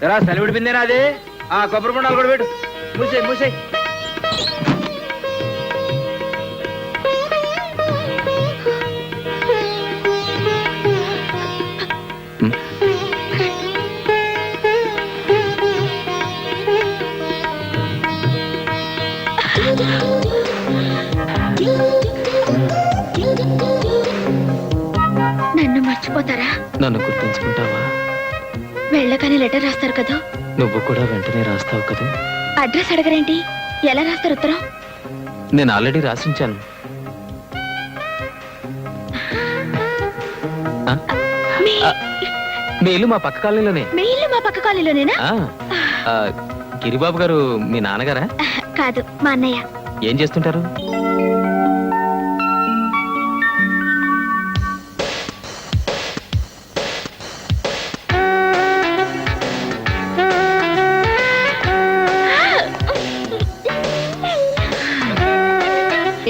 రా సెలవు విడిపిందేనా అది ఆ కొబ్బరి బొండాలు కూడా పెట్టు మూసే మూసే నన్ను మర్చిపోతారా? నన్ను గుర్తుంచుకుంటావా? వెళ్ళగానే లెటర్ రాస్తారు కదా. నువ్వు కూడా వెంటనే రాస్తావు కదా. అడ్రస్ అడగరేంటి? ఎలా రాస్తారు ఉత్తరం? నేను ఆల్రెడీ రాసించాను. మీ ఇల్లు మా పక్క కాలనీలోనే. మీ ఇల్లు మా పక్క కాలనీలోనేనా? గిరిబాబు గారు మీ నాన్నగారా? కాదు, మా అన్నయ్య. ఏం చేస్తుంటారు?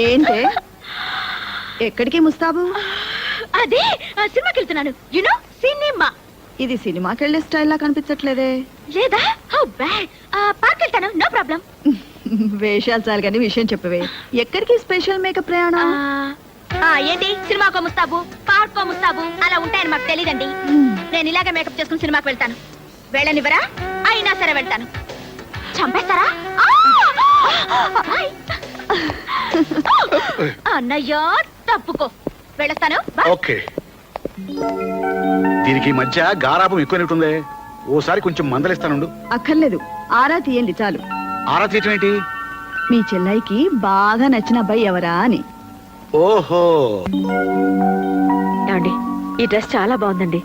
ఏంటే ఎక్కడికి ముస్తాబు? అదే సినిమాకి వెళ్తున్నాను. You know cinema. ఇది సినిమాకి వెళ్ళే స్టైల్ లా కనిపించట్లేదే. లేదా? How bad. పార్క్ వెళ్తాను, నో ప్రాబ్లం. వేషాలు చాలు కానీ విషయం చెప్పవే. ఎక్కడికి స్పెషల్ మేకప్ ప్రయాణం? ఏంటి సినిమాకో ముస్తాబు, పార్కో ముస్తాబు అలా ఉంటాయని మాకు తెలియదండి. నేను ఇలాగే మేకప్ చేసుకుని సినిమాకి వెళ్తాను. వెళ్ళనివరా? అయినా సరే వెళ్తాను. చంపేస్తారా? అన్నయ్యో తప్పుకో, వెళ్ళొస్తాను. ఓకే. దీనికి మధ్య గారాపం ఎక్కువైనట్టుంది. ఓసారి కొంచెం మందలిస్తానుండు. అక్కర్లేదు, ఆరా తీయండి చాలు. ఆరా తీయటం ఏంటి? మీ చెల్లైకి బాగా నచ్చిన అబ్బాయి ఎవరా అని. ఓహో, ఏమండి, ఈ డ్రెస్ చాలా బాగుందండి.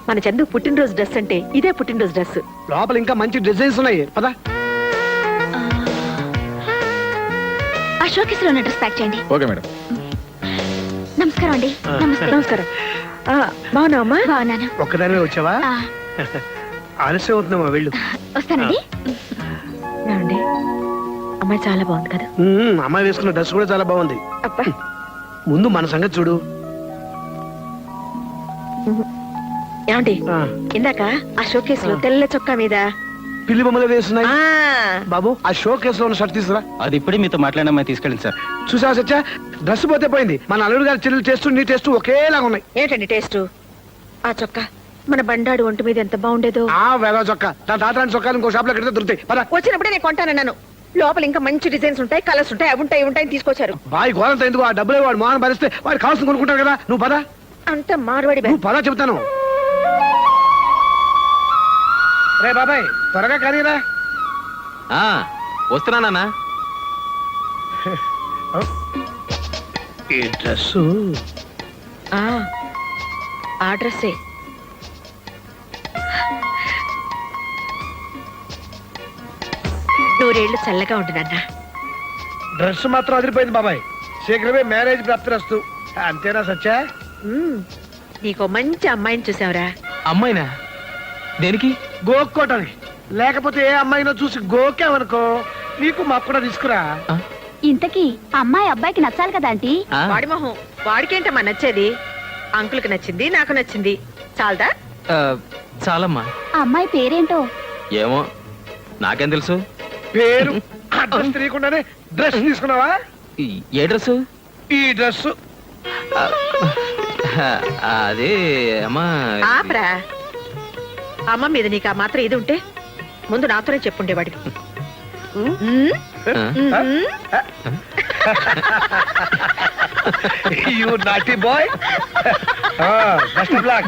మన చందు పుట్టినరోజు డ్రెస్ అంటే ఇదే పుట్టినరోజు డ్రెస్. లోపల ఇంకా మంచి డిజైన్స్ ఉన్నాయి పదా. ఆ షోకేస్ లో ఉన్న డ్రెస్ ప్యాక్ చేయండి. Okay madam. నమస్కారం అండి. నమస్కారం. బాగున్నావమ్మా? బాగున్నాను. ఒక్కదానివే వచ్చావా? ఆలస్యం అవుతున్నామా? వెళ్ళు. వస్తానండి. ఏమండి, అమ్మాయి చాలా బాగుంది కదా. అమ్మాయి వేసుకున్న డ్రెస్ కూడా చాలా బాగుంది. అబ్బా, ముందు మన సంగతి చూడు. ఏమండి, ఇందాక ఆ షోకేస్ లో తెల్ల చొక్కా మీద పిల్లి బొమ్మలు వేస్తున్నాయి. బాబు, ఆ షో కేసులో ఉన్న షర్ట్ తీసుకురా. అది ఇప్పుడే మీతో మాట్లాడిన తీసుకెళ్ళండి సార్. చూసావా సత్య, డ్రెస్ పోతే పోయింది. మన అల్లుడు గారి చెల్లెలు టేస్ట్ నీ టేస్ట్ ఒకేలాగా ఉన్నాయి. ఏంటండి టేస్ట్? ఆ చొక్కా మన బండాడు ఒంటి మీద ఎంత బాగుండేదో. ఆ వేల చొక్కా, నా తాతరాని చొక్కాలు ఇంకో షాప్ లో కడితే దొరుకుతాయి. వచ్చినప్పుడే నేను కొంటానన్నాను. లోపల ఇంకా మంచి డిజైన్స్ ఉంటాయి, కలర్స్ ఉంటాయి, అవి ఉంటాయి, ఉంటాయి తీసుకొచ్చారు. బాయ్ గోరంత ఎందుకు? ఆ డబ్బులే వాడు మోహన్ భరిస్తే వాడు కావాల్సిన కొనుక్కుంటారు కదా. నువ్వు పద. అంత మార్వాడి నువ్వు పద చెప్తాను. రే బాబాయ్, త్వరగా కానీరా. వస్తున్నానా? ఈ డ్రెస్ ఆ డ్రెస్సే. నూరేళ్లు చల్లగా ఉంటున్నా. డ్రెస్ మాత్రం అదిరిపోయింది బాబాయ్. శీఘ్రమే మ్యారేజ్ ప్రాప్తిరస్తు. అంతేనా సత్య? నీకో మంచి అమ్మాయిని చూసావురా. అమ్మాయినా? దేనికి? గోక్కోటానికి. లేకపోతే ఏ అమ్మాయినో చూసి గోకావనుకో, నీకు మాకు కూడా తీసుకురా. ఇంతకీ అమ్మాయి అబ్బాయికి నచ్చాలి కదా ఆంటీ. వాడి మొహం వాడికేంటమ్మా నచ్చేది? అంకుల్కి నచ్చింది, నాకు నచ్చింది. చాలదా? చాలమ్మా. అమ్మాయి పేరేంటో? ఏమో, నాకేం తెలుసు. పేరు అడ్రస్ తెలియకుండానే డ్రెస్ తీసుకున్నావా? ఏ డ్రెస్? ఈ డ్రెస్. అదే అమ్మా. ఆపరా. అమ్మ మీద నీకు ఆ మాత్రం ఇది ఉంటే ముందు నాతోనే చెప్పుండేవాడికి. You naughty boy. Best of luck.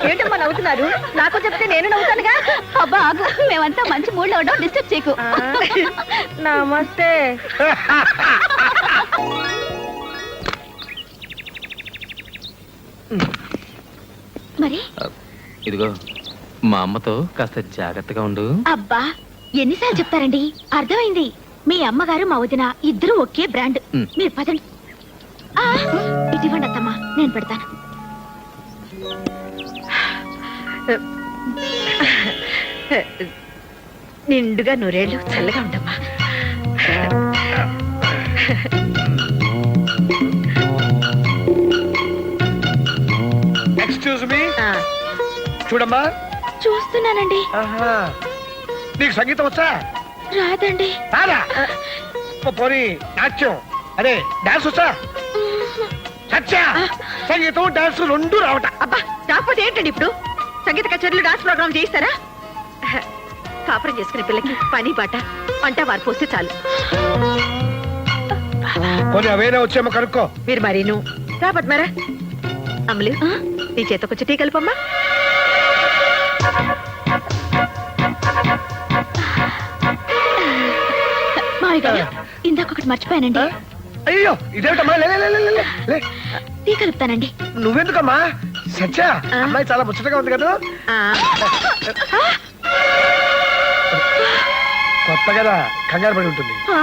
ఏంటమ్మా నవ్వుతున్నారు? నాకు చెప్తే నేను నవ్వుతానుగా. అబ్బా ఆగు, మేమంతా మంచి మూడ్ లో ఉండవు, డిస్టర్బ్ చేయకు. నమస్తే. మరి ఇదిగో, మా అమ్మతో కాస్త జాగ్రత్తగా ఉండు. అబ్బా ఎన్నిసార్లు చెప్తారండి? అర్థమైంది. మీ అమ్మగారు మా వదిన ఇద్దరు ఒకే బ్రాండ్. మీరు పదండి. ఇది ఇవ్వండి అత్తమ్మా, నేను పెడతాను. నిండుగా నూరేళ్ళు చల్లగా ఉండమ్మా. ఎక్స్క్యూజ్ మీ ఆ, చూడమ్మా. చూస్తున్నానండి. ఆహా. నీకు సంగీతం వచ్చా? రాదండి. రాదా? పోనీ నాట్యం అదే డాన్స్ వచ్చా? సత్య సంగీతం డాన్స్ రెండు రావట. అబ్బా రాకపోతే ఏంటండి ఇప్పుడు సంగీత కచేరీలు డాన్స్ ప్రోగ్రామ్ చేయిస్తారా? కాపురం చేసుకునే పిల్లకి పని పాట వంట వారు పోస్తే చాలు. పోనీ అవేనా వచ్చేమో కనుక్కో. మీరు మరీను రా పద్మారా. అమలు నీ చేత కొంచెం టీ కలుపమ్మా. మామయ్య గారు ఇందాకొకటి మర్చిపోయానండి. అయ్యో ఇదేమిటమ్మా? లే, లే, లే, లే, లే, లే. టీ కలుపుతానండి. నువ్వెందుకమ్మా? సత్య అమ్మాయి చాలా ముచ్చటగా ఉంది కదా. ఆ, కొత్త కదా కంగారు పడి ఉంటుంది. ఆ,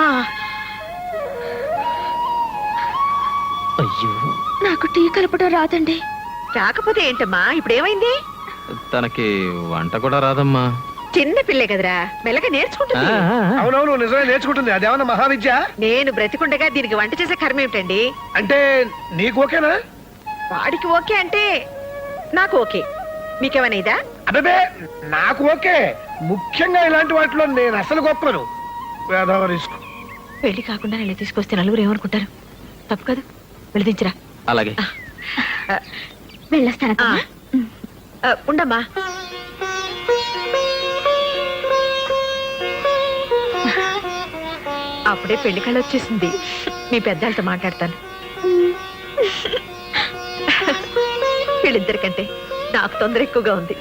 అయ్యో నాకు టీ కలపడం రాదండి. రాకపోతే ఏంటమ్మా ఇప్పుడు ఏమైంది? తనకి వంట కూడా రాదమ్మా. చిన్న పిల్లే కదరా మెల్లగా నేర్చుకుంటుంది. అవునవును నిజమే నేర్చుకుంటుంది. అదేమన్నా మహావిద్య? నేను బ్రతికుండగా దీనికి వంట చేసే కర్మ ఏమిటండి? అంటే నీకు ఓకేనా? వాడికి ఓకే అంటే నాకు ఓకే. మీకేమైనా ఇదా? అదే నాకు ఓకే. ముఖ్యంగా ఇలాంటి వాటిలో నేను అసలు గొప్పను. వేదవ రిస్క్. పెళ్లి కాకుండా నేను తీసుకొస్తే నలుగురు ఏమనుకుంటారు? తప్పు కదా, వెళదించరా. అలాగే. వెళ్ళొస్తాను. ఉండమ్మా. అప్పుడే పెళ్లి కళ వచ్చేసింది. మీ పెద్దలతో మాట్లాడతాను. వీళ్ళిద్దరికంటే నాకు తొందర ఎక్కువగా ఉంది.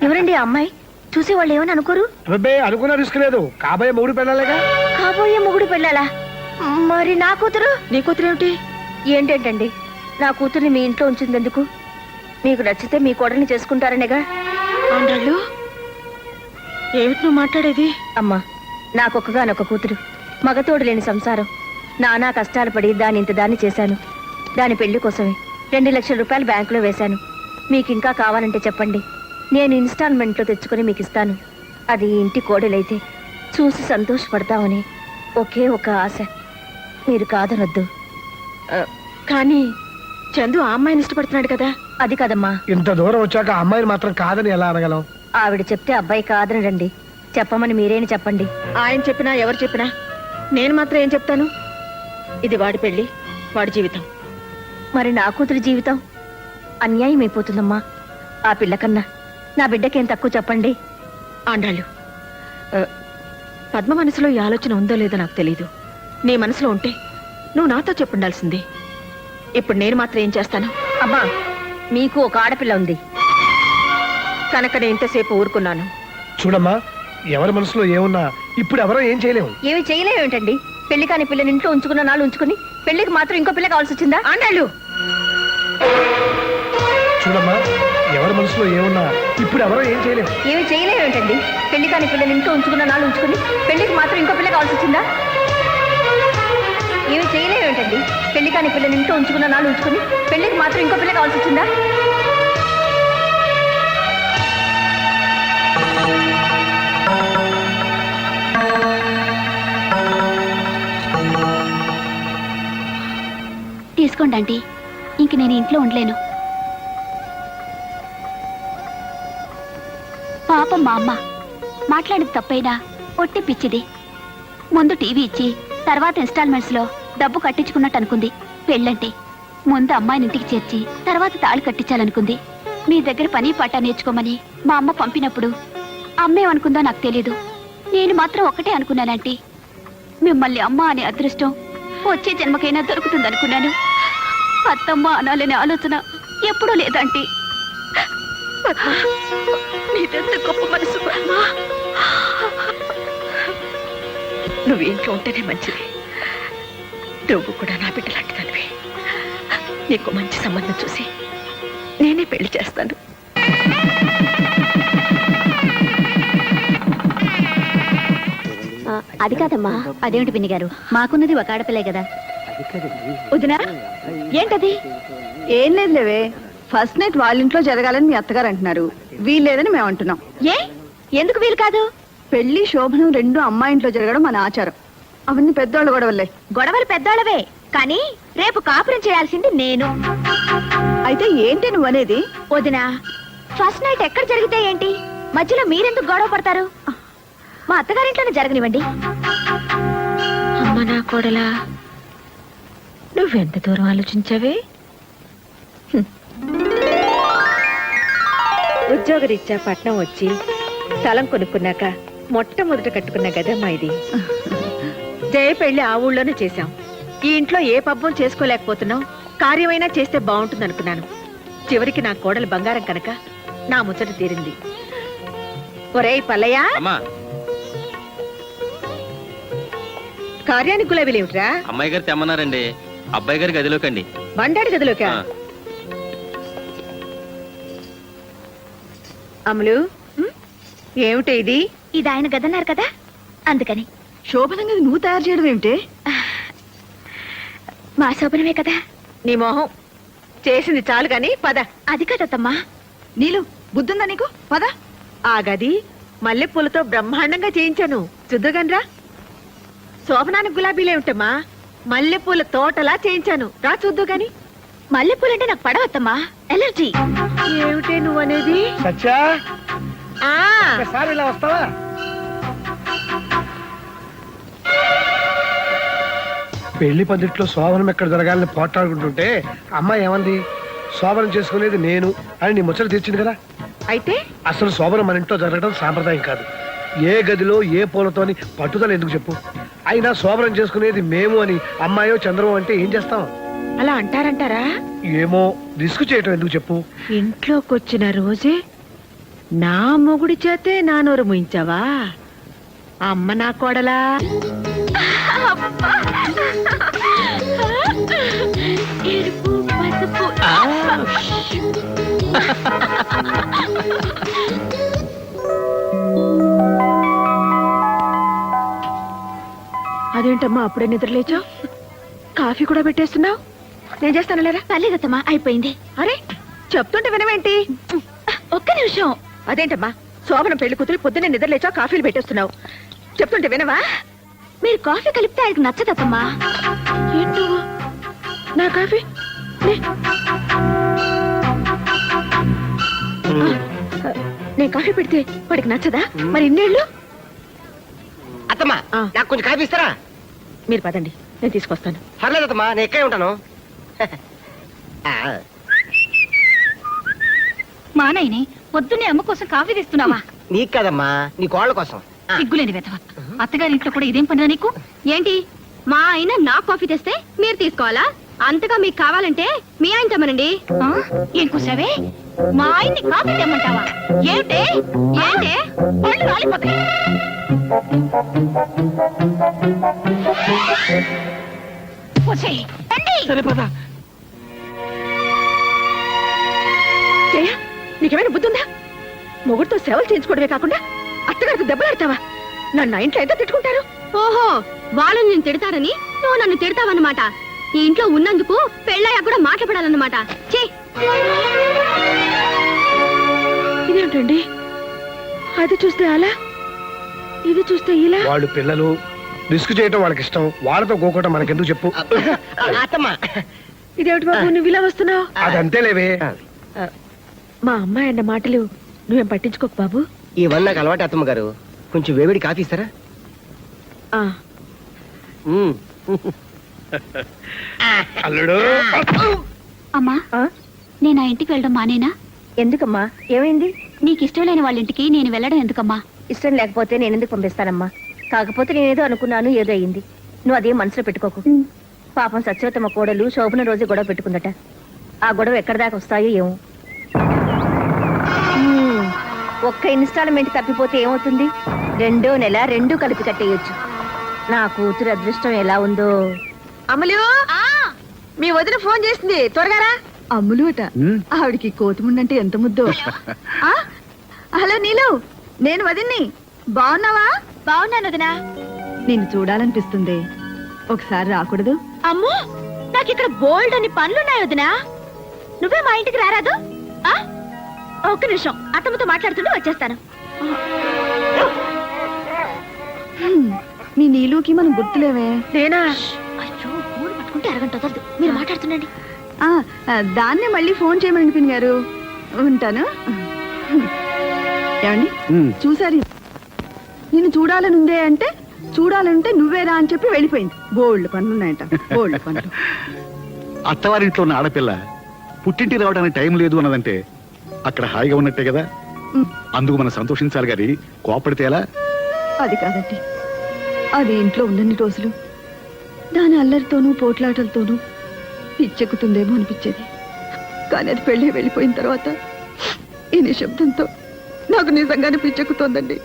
ఎవరండి ఆ అమ్మాయి? చూసి వాళ్ళు ఏమని అనుకోరు? అబ్బే అనుకున్న రిస్క్ లేదు. కాబోయే మూడు పెళ్ళాలేగా. కాబోయే మొగుడు పెళ్ళాలా? మరి నా కూతురు? నీ కూతురు ఏమిటి? ఏంటండి నా కూతుర్ని మీ ఇంట్లో ఉంచిందెందుకు? మీకు నచ్చితే మీ కోడల్ని చేసుకుంటారనేగా. ఆండాళ్ళు ఏమిటి నువ్వు మాట్లాడేది? అమ్మా నాకొక్కగానొక్క కూతురు, మగతోడు లేని సంసారం. నానా కష్టాలు పడి దాని ఇంత దాన్ని చేశాను. దాని పెళ్లి కోసమే 2 లక్షల రూపాయలు బ్యాంకులో వేశాను. మీకు ఇంకా కావాలంటే చెప్పండి, నేను ఇన్స్టాల్మెంట్లో తెచ్చుకొని మీకు ఇస్తాను. అది ఈ ఇంటి కోడలైతే చూసి సంతోషపడతామని ఒకే ఒక ఆశ. మీరు కాదనొద్దు. కానీ చందు ఆ అమ్మాయిని ఇష్టపడుతున్నాడు కదా. అది కదమ్మా. ఇంత దూరం వచ్చాక ఆ అమ్మాయిని మాత్రం కాదని ఎలా అనగలం? ఆవిడ చెప్తే అబ్బాయి కాదనడండి. చెప్పమని మీరేని చెప్పండి. ఆయన చెప్పినా ఎవరు చెప్పినా నేను మాత్రం ఏం చెప్తాను? ఇది వాడి పెళ్లి, వాడి జీవితం. మరి నా కూతురి జీవితం అన్యాయం అయిపోతుందమ్మా. ఆ పిల్లకన్నా నా బిడ్డకేం తక్కువ చెప్పండి. ఆండాళ్ళు పద్మ మనసులో ఈ ఆలోచన ఉందో లేదో నాకు తెలీదు. నీ మనసులో ఉంటే నువ్వు నాతో చెప్పుండాల్సింది. ఇప్పుడు నేను మాత్రం ఏం చేస్తాను? అమ్మా మీకు ఒక ఆడపిల్ల ఉంది కనుక నేను ఇంతసేపు ఊరుకున్నాను. చూడమ్మా, ఎవరి మనసులో ఏమున్నా ఇప్పుడు ఎవరో ఏం చేయలేము. ఏమి చేయలేమేంటండి? పెళ్లి కాని పిల్లని ఇంట్లో ఉంచుకున్న నాళ్ళు ఉంచుకుని పెళ్లికి మాత్రం ఇంకో పిల్ల కావాల్సి వచ్చిందా? ఆండాళ్ళు చూడమ్మా, ఎవరి మనసులో ఏమున్నా ఇప్పుడు ఎవరో ఏం చేయలేము. ఏమి చేయలేమేంటండి? పెళ్లి కాని పిల్లని ఇంట్లో ఉంచుకున్న నాళ్ళు ఉంచుకుని పెళ్లికి మాత్రం ఇంకో పిల్ల కావాల్సి వచ్చిందా? ఏమి చేయలేమేంటండి? పెళ్లి కాని పిల్లని ఇంట్లో ఉంచుకున్న నాళ్ళు ఉంచుకుని పెళ్లికి మాత్రం ఇంకో పిల్ల కావాల్సి వచ్చిందా? తీసుకోండి ఆంటీ, ఇంక నేను ఇంట్లో ఉండలేను. పాపం మా అమ్మ మాట్లాడేది తప్పైనా ఒట్టి పిచ్చిది. ముందు టీవీ ఇచ్చి తర్వాత ఇన్స్టాల్మెంట్స్ లో డబ్బు కట్టించుకున్నట్టు అనుకుంది. పెళ్ళంటే ముందు అమ్మాయిని ఇంటికి చేర్చి తర్వాత తాళి కట్టించాలనుకుంది. మీ దగ్గర పని పాట నేర్చుకోమని మా అమ్మ పంపినప్పుడు అమ్మేమనుకుందో నాకు తెలీదు. నేను మాత్రం ఒకటే అనుకున్నానంటీ, మిమ్మల్ని అమ్మ అనే అదృష్టం వచ్చే జన్మకైనా దొరుకుతుందనుకున్నాను. అత్తమ్మ అనాలనే ఆలోచన ఎప్పుడూ లేదంటీ. నీదెంత గొప్ప మనసు పద్మ. నువ్వు ఇంట్లో ఉంటేనే మంచిది. నువ్వు కూడా నా బిడ్డ లాంటిదానివి. నీకు మంచి సంబంధం చూసి నేనే పెళ్లి చేస్తాను. అది కాదమ్మా. అదేమిటి పిన్ని గారు, మాకున్నది ఒక ఆడపిల్లే కదా. వదినా ఏంటది? ఏం లేదు లేవే, ఫస్ట్ నైట్ వాళ్ళ ఇంట్లో జరగాలని మీ అత్తగారు అంటున్నారు. వీల్లేదని మేము అంటున్నాం. ఏ ఎందుకు వీలు కాదు? పెళ్లి శోభనం రెండు అమ్మాయి ఇంట్లో జరగడం మన ఆచారం. అవన్నీ పెద్దవాళ్ళు గొడవలే. గొడవలు పెద్దోళ్ళవే, కానీ రేపు కాపురం చేయాల్సింది నేను. అయితే ఏంటి నువ్వు అనేది? వదినా, ఫస్ట్ నైట్ ఎక్కడ జరిగితే ఏంటి, మధ్యలో మీరెందుకు గొడవ పడతారు? మా అత్తగారింట్లోనే జరగనివ్వండి. అమ్మ నా కోడలా, నువ్వెంత దూరం ఆలోచించావే? ఉద్యోగరీత్యా పట్నం వచ్చి స్థలం కొనుక్కున్నాక మొట్టమొదట కట్టుకున్న గదమ్మా ఇది. జయ పెళ్లి ఆ ఊళ్ళోనే చేశాం. ఈ ఇంట్లో ఏ పబ్బం చేసుకోలేకపోతున్నాం, కార్యమైనా చేస్తే బాగుంటుంది అనుకున్నాను. చివరికి నా కోడలు బంగారం కనుక నా ముచ్చట తీరింది. ఒరేయ్ పల్లయ్య, అమ్మా, కార్యానికి గులాబీలేమిట్రా? అమ్మాయి గారు తెమ్మన్నారండి. అబ్బాయి గారి గదిలోకండి. బండాడి గదిలోకా? ఆ. అమలు, ఏమిటి ఇది? ఇది ఆయన గదన్నారు కదా, అందుకని. శోభనంగా నువ్వు తయారు చేయడం ఏమిటి? మా శోభనమే కదా. నీ మొహం చేసింది చాలు గాని పద. అది కదమ్మా. నీలు బుద్ధుందా నీకు? పద. ఆ గది మల్లెపూలతో బ్రహ్మాండంగా చేయించాను, చూద్దుగానరా. శోభనానికి గులాబీలేమిటమ్మా, మల్లెపూల తోటలా చేయించాను, రా చూద్దు గాని. మల్లెపూలంటే నాకు పడవద్దమ్మా, ఎలర్జీ. ఏమిటే నువ్వనేది? సత్యా, ఆ ఒకసారి ఇలా వస్తావా? పెళ్లి పందిట్లో శోభనం ఎక్కడ జరగాలని పోట్లాడుకుంటుంటే అమ్మాయి ఏమంది? శోభనం చేసుకునేది నేను అని నీ ముచ్చట తీర్చింది కదా. అయితే అసలు శోభనం మన ఇంట్లో జరగడం సాంప్రదాయం కాదు. ఏ గదిలో ఏ పూలతోని పట్టుదల ఎందుకు చెప్పు? అయినా శోభనం చేసుకునేది మేము అని అమ్మాయో చంద్రమో అంటే ఏం చేస్తాం? అలా అంటారంటారా? ఏమో, రిస్క్ చేయటం ఎందుకు చెప్పు? ఇంట్లోకొచ్చిన రోజే నా మొగుడి చేతే నా నోరు ముయించావా? అమ్మ నా కోడలా. ఎరుపు, పసుపు. అదేంటమ్మా అప్పుడే నిద్రలేచా? కాఫీ కూడా పెట్టేస్తున్నావు? నేను చేస్తాను లేరా. పర్లేదమ్మా, అయిపోయింది. అరే చెప్తుంటే వినవేంటి? ఒక్క నిమిషం. అదేంటమ్మా, శోభనం పెళ్లి కూతురు పొద్దున్నే నిద్రలేచా కాఫీలు పెట్టేస్తున్నావు, చెప్తుంటే వినవా? మీరు కాఫీ కలిపితే ఆయనకు నచ్చదమ్మా. ఏంటో నా కాఫీ నే. నేను కాఫీ పెడితే వాడికి నచ్చదా? మరి ఇన్నేళ్ళు. అత్తమ్మా, ఆ. నాకు కొంచెం కాఫీ ఇస్తారా? మీరు పదండి, నేను తీసుకొస్తాను. పర్లేదు అత్తమ్మా, నేను ఎక్కడే ఉంటాను. ఆ, మా నాయనే పొద్దున్నే అమ్మ కోసం కాఫీ తెస్తున్నావా? నీకు కదమ్మా, నీ కోళ్ళ కోసం. ఆ, సిగ్గులేని వెధవ. అత్తగారింట్లో కూడా ఇదేం పనిరా నీకు? ఏంటి, మా ఆయన నా కాఫీ తెస్తే మీరు తీసుకోవాలా? అంతగా మీకు కావాలంటే మీ ఆయన తెమ్మనండి. ఏం కూసావే? మా ఆయన్ని కాఫీ తెమ్మంటావా? ఏమిటే ఏంటే పళ్ళు రాలిపోతాయి. వచ్చేయ్, రండి. జయ, నీకేమైనా బుద్ధి ఉందా? మొగుడితో సేవలు చేయించుకోవడమే కాకుండా అత్తగారికి దెబ్బలాడతావా? నన్ను ఇంట్లో ఎంత తిట్టుకుంటారు? ఓహో, వాళ్ళు నేను తిడతారని నువ్వు నన్ను తిడతావన్నమాట. ఈ ఇంట్లో ఉన్నందుకు పెళ్ళయ్యా కూడా మాట్లాడాలన్నమాట. చే, ఇదేంటండి, అది చూస్తే అలా, ఇది చూస్తే ఇలా. వాళ్ళు పిల్లలు, రిస్క్ చేయటం వాళ్ళకి ఇష్టం. వాళ్ళతో గోకోవటం మనకెందుకు చెప్పు? అత్తమ్మా, ఇదేమిటి బాబు నువ్వు ఇలా వస్తున్నావు? అదంతే లేవే. మా అమ్మాయి అన్న మాటలు నువ్వేం పట్టించుకోకు బాబు. ఇవన్నీ నాకు అలవాటు అత్తమ్మ గారు. కొంచెం వేవిడి కాఫీ ఇస్తారా? ఆ, ఉమ్. అల్లుడు, అమ్మా, ఆ? నేను ఆ ఇంటికి వెళ్ళడం మానేనా? ఎందుకమ్మా, ఏమైంది? నీకు ఇష్టం లేని వాళ్ళ ఇంటికి నేను వెళ్ళడం ఎందుకమ్మా? ఇష్టం లేకపోతే నేను ఎందుకు పంపిస్తానమ్మా? కాకపోతే నేనేదో అనుకున్నాను, ఏదో అయింది. నువ్వు అదేం మనసులో పెట్టుకోకు. పాపం సత్యవతమ్మ కోడలు శోభన రోజు గొడవ పెట్టుకుందట. ఆ గొడవ ఎక్కడి దాకా వస్తాయో ఏమో. ఒక్క ఇన్స్టాల్మెంట్ తప్పిపోతే ఏమవుతుంది? 2వ నెల 2 కలిపి కట్టేయొచ్చు. నా కూతురు అదృష్టం ఎలా ఉందో. అమలు, మీ వదిన ఫోన్ చేసింది, త్వరగా రా. అమ్ములు అట. ఆవిడికి కోతిముండంటే ఎంత ముద్దో. ఆ, హలో నీలు, నేను వదిన్ని. బాగున్నావా? బాగున్నాను వదినా. నిన్ను చూడాలనిపిస్తుంది, ఒకసారి రాకూడదు? అమ్మో, నాకు ఇక్కడ బోల్డ్ అని పనులున్నాయి వదినా. నువ్వే మా ఇంటికి రారాదు? ఆ? ఒక్క నిమిషం, అత్తమ్మతో మాట్లాడుతుంటే వచ్చేస్తాను. మీ నీలుకి మనం గుర్తులేవే. నేనా? అయ్యో, ఊరు పట్టుకో. మాట్లాడుకుంటే అరగంట వదలదు. మీరు మాట్లాడుతుండండి. దాన్నే మళ్ళీ ఫోన్ చేయమని పిన్ గారు. ఉంటాను. ఏమండి చూసారు, నిన్ను చూడాలనుందే అంటే చూడాలంటే నువ్వేరా అని చెప్పి వెళ్ళిపోయింది. బోల్డ్ పనులు ఉన్నాయంట, బోల్డ్ పనులు. అత్తవారింట్లో ఉన్న ఆడపిల్ల పుట్టింటి రావడానికి టైం లేదు అన్నదంటే అక్కడ హాయిగా ఉన్నట్టే కదా. అందుకు మనం సంతోషించాలి గాని కోపడితే ఎలా? అది కాదండి, అది ఇంట్లో ఉన్నన్ని రోజులు దాని అల్లరితోనూ పోట్లాటలతోనూ పిచ్చెక్కుతుందేమో అనిపించేది. కానీ అది పెళ్ళి వెళ్ళిపోయిన తర్వాత ఈ నిశ్శబ్దంతో నాకు నిజంగానే పిచ్చెక్కుతోందండి.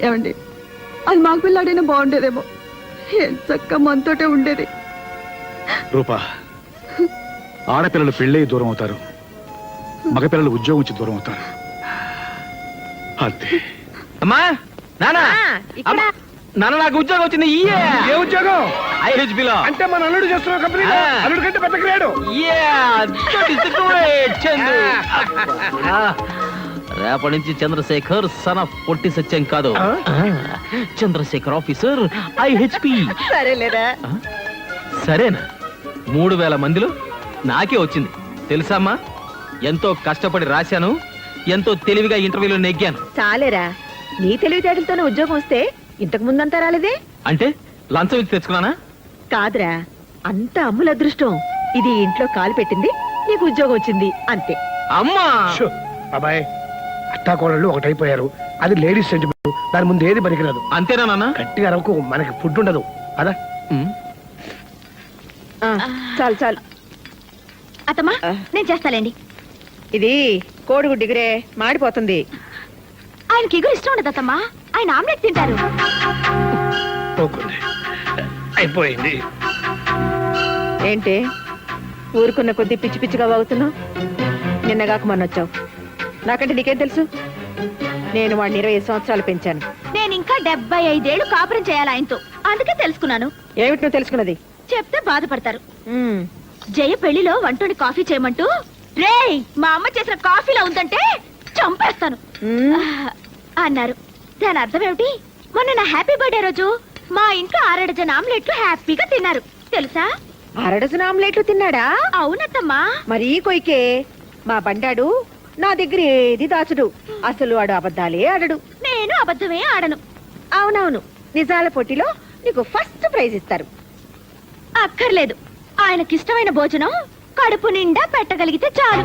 ఏమండి, అది మాకు పిల్లాడైనా బాగుండేదేమో. ఏం చక్క మనతోటే ఉండేది. రూపా, ఆడపిల్లలు పెళ్ళై దూరం అవుతారు, మగపిల్లలు ఉద్యోగం నుంచి దూరం అవుతారు. అంతే. అమ్మా నానా ఇక్కడ అమ్మా, నాన్న నాకు ఉద్యోగం వచ్చింది. ఏ ఉద్యోగం? ఐహెచ్బిలో. అంటే మన అల్లుడు చేస్తున్న కంపెనీ. అల్లుడు కంటే పెద్ద గ్రేడు. రేపటి నుంచి చంద్రశేఖర్ సన్ ఆఫ్ పొట్టి సత్యం కాదు, చంద్రశేఖర్ ఆఫీసర్ ఐహెచ్పి. సరేలేరా? సరేనా? 3000 మందిలో నాకే వచ్చింది తెలుసమ్మా. ఎంతో కష్టపడి రాశాను, ఎంతో తెలివిగా ఇంటర్వ్యూలో నెగ్గాను. చాలేరా, నీ తెలివితేటలతోనే ఉద్యోగం వస్తే ఇంతకు ముందంతా రాలేదే. అంటే లంచం ఇచ్చి తెచ్చుకున్నానా? కాదురా, అంత అమ్ముల అదృష్టం. ఇది ఇంట్లో కాలు పెట్టింది, నీకు ఉద్యోగం వచ్చింది అంతే. అమ్మా షో, అబ్బాయి, అత్తాకోడళ్ళు ఒకటైపోయారు. అది లేడీస్ సెంటిమెంట్. దాని ముందు ఏది పనికిరాదు. అంతేనా నాన్న? గట్టిగా అరవకు, మనకి ఫుడ్ ఉండదు. అదా ఆ, చాలు చాలు. అత్తమ్మా నేను చేస్తాలేండి. ఇది కోడిగుడ్డు డిగ్రే మాడిపోతుంది. ఆయనకి ఎగురు ఇష్టం ఉండదు అత్తమ్మా. ఆయన ఆమ్లెట్ తింటారు. పోకుంది. అయిపోయింది. ఏంటి ఊరుకున్న కొద్దీ పిచ్చి పిచ్చిగా వాగుతున్నావు? నిన్నగాక మొన్నొచ్చావు. నాకంటే నీకేం తెలుసు? నేను వాడిని 20 సంవత్సరాలు పెంచాను. నేను ఇంకా 75 ఏళ్ళు కాపురం చేయాలి ఆయనతో. అందుకే తెలుసుకున్నాను. ఏమిటి నువ్వు తెలుసుకున్నది? చెప్తే బాధపడతారు. ఉమ్, జయ పెళ్లిలో వంటోని కాఫీ చేయమంటూ రేయ్ మా అమ్మ చేసిన కాఫీలా ఉందంటే చంపేస్తాను అన్నారు. దాని అర్థం ఏమిటి? మొన్న నా హ్యాపీ బర్త్డే రోజు మా ఇంట్లో 6 డజన్ ఆమ్లెట్లు హ్యాపీగా తిన్నారు తెలుసా? 6 డజన్ ఆమ్లెట్లు తిన్నాడా? అవునత్తమ్మా. మరీ కొయ్కే. మా బండాడు నా దగ్గర ఏది దాచుడు. అసలు వాడు అబద్ధాలే ఆడడు. నేను అబద్ధమే ఆడను. అవునవును, నిజాల పోటీలో నీకు ఫస్ట్ ప్రైజ్ ఇస్తారు. అక్కర్లేదు, ఆయనకిష్టమైన భోజనం కడుపు నిండా పెట్టగలిగితే చాలు.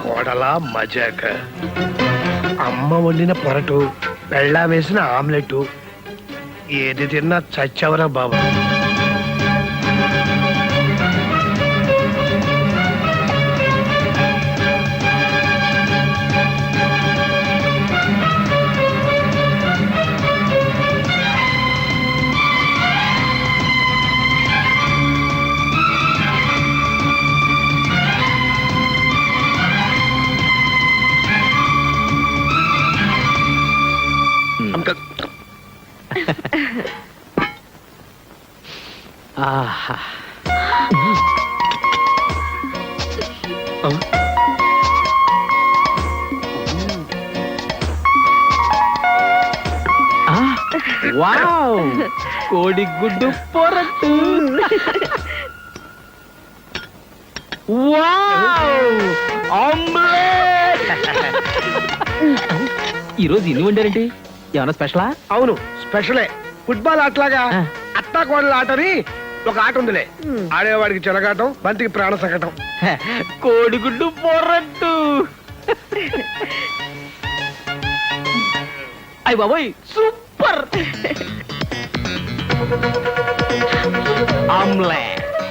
కోడలా మజాక. అమ్మ వండిన పొరటు, పెళ్ళా వేసిన ఆమ్లెట్, ఏది తిన్నా చచ్చవరా బాబు. ఆహా. వావ్, కోడి గుడ్డు పొరట్టు. Wow, omelette. ఈరోజు ఇన్ని వండారండి? ఏమన్నా స్పెషలా? అవును, స్పెషలే. ఫుట్బాల్ ఆటలాగా అత్తా కోడల ఆటని ఒక ఆట ఉందిలే. ఆడేవాడికి చెలగాటం, బంతికి ప్రాణ సంకటం. కోడిగుడ్డు పొరట్టు. అయ్య బాబోయ్, సూపర్. ఆమ్లెట్.